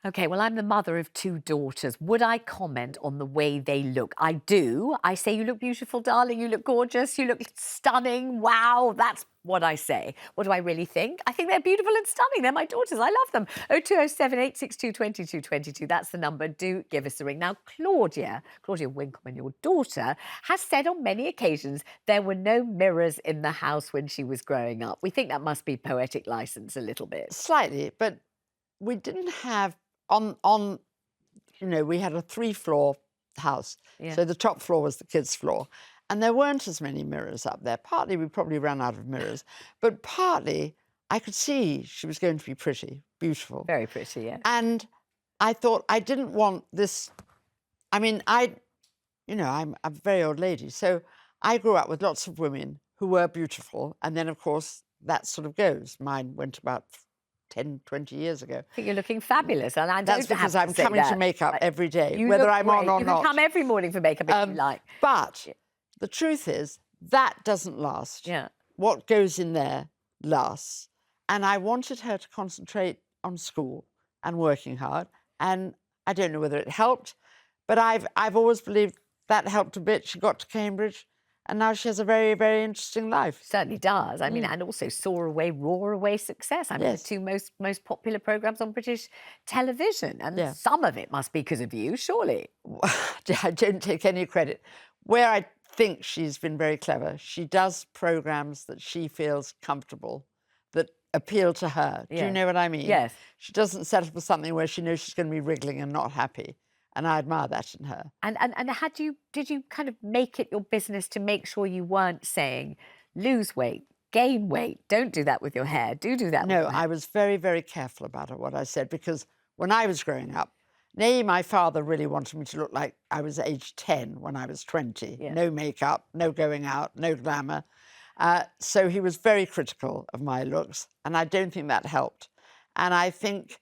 Okay, well, I'm the mother of two daughters. Would I comment on the way they look? I do. I say, you look beautiful, darling. You look gorgeous. You look stunning. Wow. That's what I say. What do I really think? I think they're beautiful and stunning. They're my daughters. I love them. 0207 862 2222. That's the number. Do give us a ring. Now, Claudia Winkleman, your daughter, has said on many occasions there were no mirrors in the house when she was growing up. We think that must be poetic license a little bit. Slightly, but we didn't have on we had a 3-floor house. Yeah. So the top floor was the kids' floor. And there weren't as many mirrors up there. Partly we probably ran out of mirrors, but partly I could see she was going to be pretty, beautiful. Very pretty, yeah. And I thought I didn't want this. I mean, I'm a very old lady, so I grew up with lots of women who were beautiful. And then, of course, that sort of goes. Mine went about 10, 20 years ago. I think you're looking fabulous. And I That's because I'm coming to makeup every day, you whether look I'm great. on or you not. You can come every morning for makeup if you like. But the truth is, that doesn't last. Yeah. What goes in there lasts. And I wanted her to concentrate on school and working hard. And I don't know whether it helped, but I've always believed that helped a bit. She got to Cambridge, and now she has a very, very interesting life. Certainly does. I mean, and also Soar Away, Roar Away success. I mean, Yes. the two most popular programmes on British television. And Yeah. some of it must be because of you, surely. I don't take any credit. Where I think she's been very clever, she does programmes that she feels comfortable, that appeal to her. Do you know what I mean? Yes. She doesn't settle for something where she knows she's going to be wriggling and not happy. And I admire that in her. And did you kind of make it your business to make sure you weren't saying, lose weight, gain weight, don't do that with your hair, do that with No, your hair? I was very, very careful about what I said, because when I was growing up, my father really wanted me to look like I was age 10 when I was 20. Yeah. No makeup, no going out, no glamour. So he was very critical of my looks, and I don't think that helped. And I think,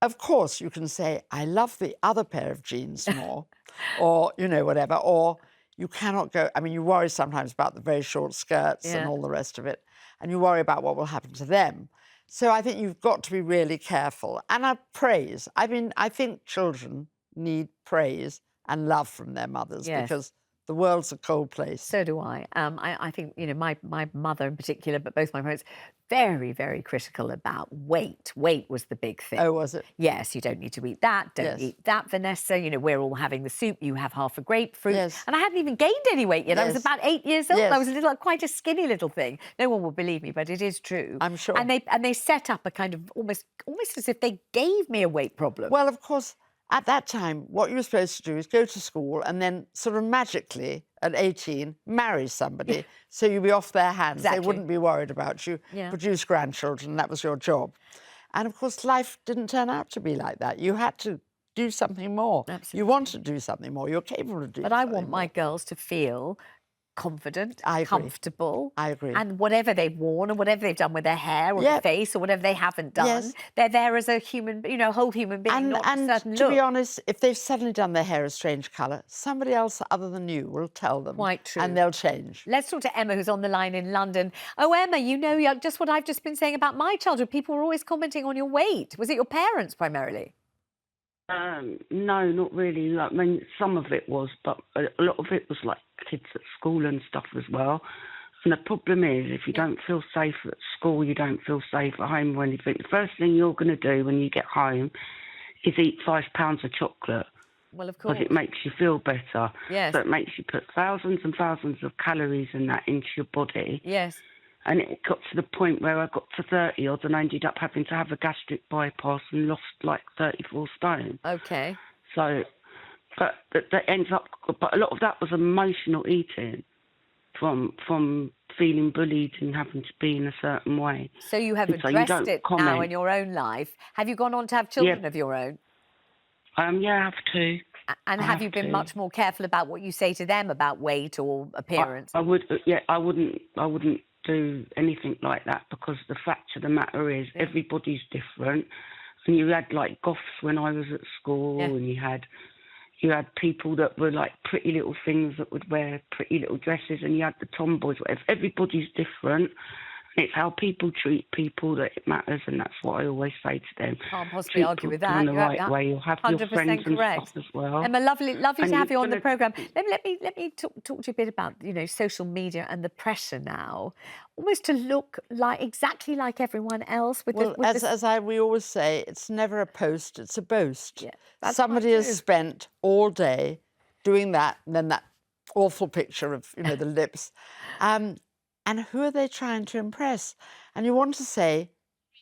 of course, you can say, I love the other pair of jeans more, or, whatever, or you cannot go. I mean, you worry sometimes about the very short skirts and all the rest of it, and you worry about what will happen to them. So I think you've got to be really careful. And praise. I mean, I think children need praise and love from their mothers, because the world's a cold place. So do I. I think, my mother in particular, but both my parents, very, very critical about weight. Weight was the big thing. Oh, was it? Yes, you don't need to eat that. Don't eat that, Vanessa. We're all having the soup. You have half a grapefruit. Yes. And I hadn't even gained any weight yet. I was about 8 years old. Yes. I was quite a skinny little thing. No one will believe me, but it is true. I'm sure. And they set up a kind of almost as if they gave me a weight problem. Well, of course, at that time, what you were supposed to do is go to school and then sort of magically, at 18, marry somebody, so you'd be off their hands. Exactly. They wouldn't be worried about you. Yeah. Produce grandchildren, that was your job. And of course, life didn't turn out to be like that. You had to do something more. Absolutely. You want to do something more. You're capable of doing But I something want my more. girls to feel confident, I agree. comfortable. I agree. And whatever they've worn or whatever they've done with their hair or their face or whatever they haven't done, they're there as a human, whole human being, not a certain to look. be honest, if they've suddenly done their hair a strange colour, somebody else other than you will tell them. Quite true. And they'll change. Let's talk to Emma, who's on the line in London. Oh, Emma, just what I've just been saying about my childhood. People were always commenting on your weight. Was it your parents primarily? No, not really. I mean, some of it was, but a lot of it was like kids at school and stuff as well. And the problem is, if you don't feel safe at school, you don't feel safe at home or anything. The first thing you're going to do when you get home is eat 5 pounds of chocolate. Well, of course. Because it makes you feel better. Yes. So it makes you put thousands and thousands of calories and that into your body. Yes. And it got to the point where I got to 30 odd and I ended up having to have a gastric bypass and lost like 34 stone. Okay. So, but that ends up, but a lot of that was emotional eating from feeling bullied and having to be in a certain way. So you have And so you addressed don't it now comment. in your own life. Have you gone on to have children of your own? Yeah, I have to. And have you been much more careful about what you say to them about weight or appearance? I wouldn't do anything like that, because the fact of the matter is everybody's different. And you had like goths when I was at school, and you had people that were like pretty little things that would wear pretty little dresses, and you had the tomboys, whatever. Everybody's different. It's how people treat people that it matters, and that's what I always say to them. Can't possibly Treat argue with people that. in the You're right way. You'll have your 100% friends and correct. stuff as well. Emma, lovely And to have you you're on the gonna- programme. Let me talk to you a bit about, social media and the pressure now, almost to look exactly like everyone else. Well, we always say, it's never a post, it's a boast. Yeah, that's Somebody quite has true. spent all day doing that, and then that awful picture of, the lips. And who are they trying to impress? And you want to say,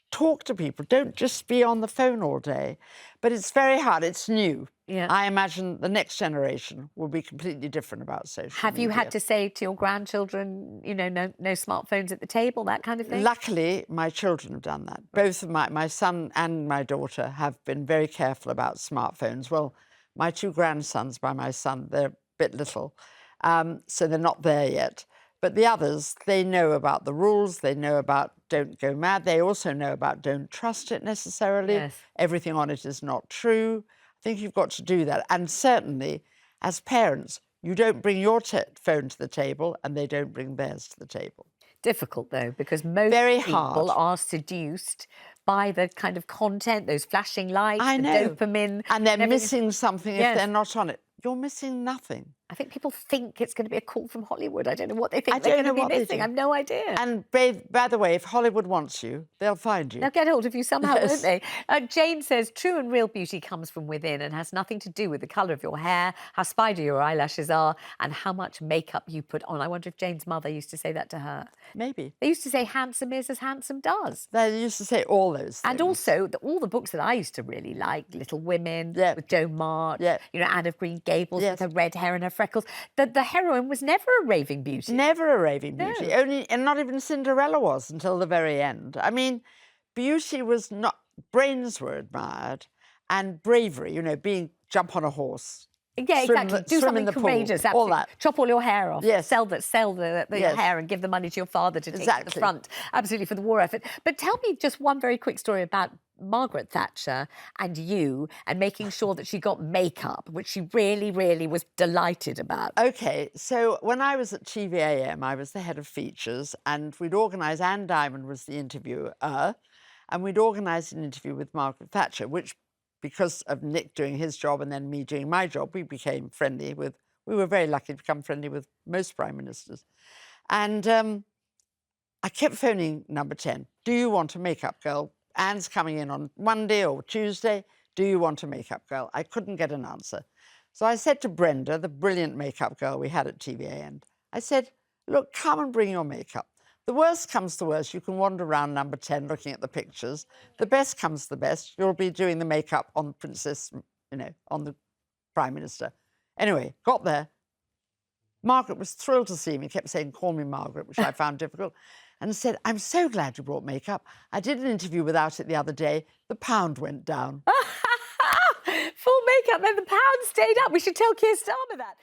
talk to people. Don't just be on the phone all day. But it's very hard. It's new. Yeah. I imagine the next generation will be completely different about social Have you media. had to say to your grandchildren, no smartphones at the table, that kind of thing? Luckily, my children have done that. Both of my son and my daughter have been very careful about smartphones. Well, my two grandsons by my son, they're a bit little, so they're not there yet. But the others, they know about the rules, they know about don't go mad, they also know about don't trust it necessarily. Yes. Everything on it is not true. I think you've got to do that. And certainly, as parents, you don't bring your phone to the table and they don't bring theirs to the table. Difficult, though, because most Very people hard. are seduced by the kind of content, those flashing lights, I the know. dopamine. And they're everything. missing something Yes. if they're not on it. You're missing nothing. I think people think it's going to be a call from Hollywood. I don't know what they think I they're don't going to know be what they missing. do. I've no idea. And by the way, if Hollywood wants you, they'll find you. They'll get hold of you somehow, Yes. won't they? Jane says, true and real beauty comes from within and has nothing to do with the colour of your hair, how spider your eyelashes are, and how much makeup you put on. I wonder if Jane's mother used to say that to her. Maybe. They used to say, handsome is as handsome does. They used to say all those things. And also, all the books that I used to really like, Little Women, Yeah. with Joan March, Yeah. Anne of Green Gables Yes. with her red hair and her freckles. The heroine was never a raving beauty. Never a raving beauty. No. Only, and not even Cinderella was until the very end. I mean, beauty was not, brains were admired, and bravery, jump on a horse. Yeah, Swim exactly. the- Do swim something in the pool, courageous. all Absolutely. that. Chop all your hair off. Yes. Sell your Yes. hair and give the money to your father to take to the Exactly. front. Absolutely, for the war effort. But tell me just one very quick story about Margaret Thatcher and you and making sure that she got makeup, which she really, really was delighted about. Okay, so when I was at TVAM, I was the head of features, and we'd organised, Anne Diamond was the interviewer, and we'd organised an interview with Margaret Thatcher, which, because of Nick doing his job and then me doing my job, we became friendly with, we were very lucky to become friendly with most prime ministers. And I kept phoning number 10. Do you want a makeup girl? Anne's coming in on Monday or Tuesday. Do you want a makeup girl? I couldn't get an answer. So I said to Brenda, the brilliant makeup girl we had at TVAN, I said, look, come and bring your makeup. The worst comes to worst, you can wander around number 10 looking at the pictures. The best comes to the best, you'll be doing the makeup on the princess, on the prime minister. Anyway, got there. Margaret was thrilled to see me, kept saying, call me Margaret, which I found difficult, and said, I'm so glad you brought makeup. I did an interview without it the other day. The pound went down. Full makeup and the pound stayed up. We should tell Keir Starmer that.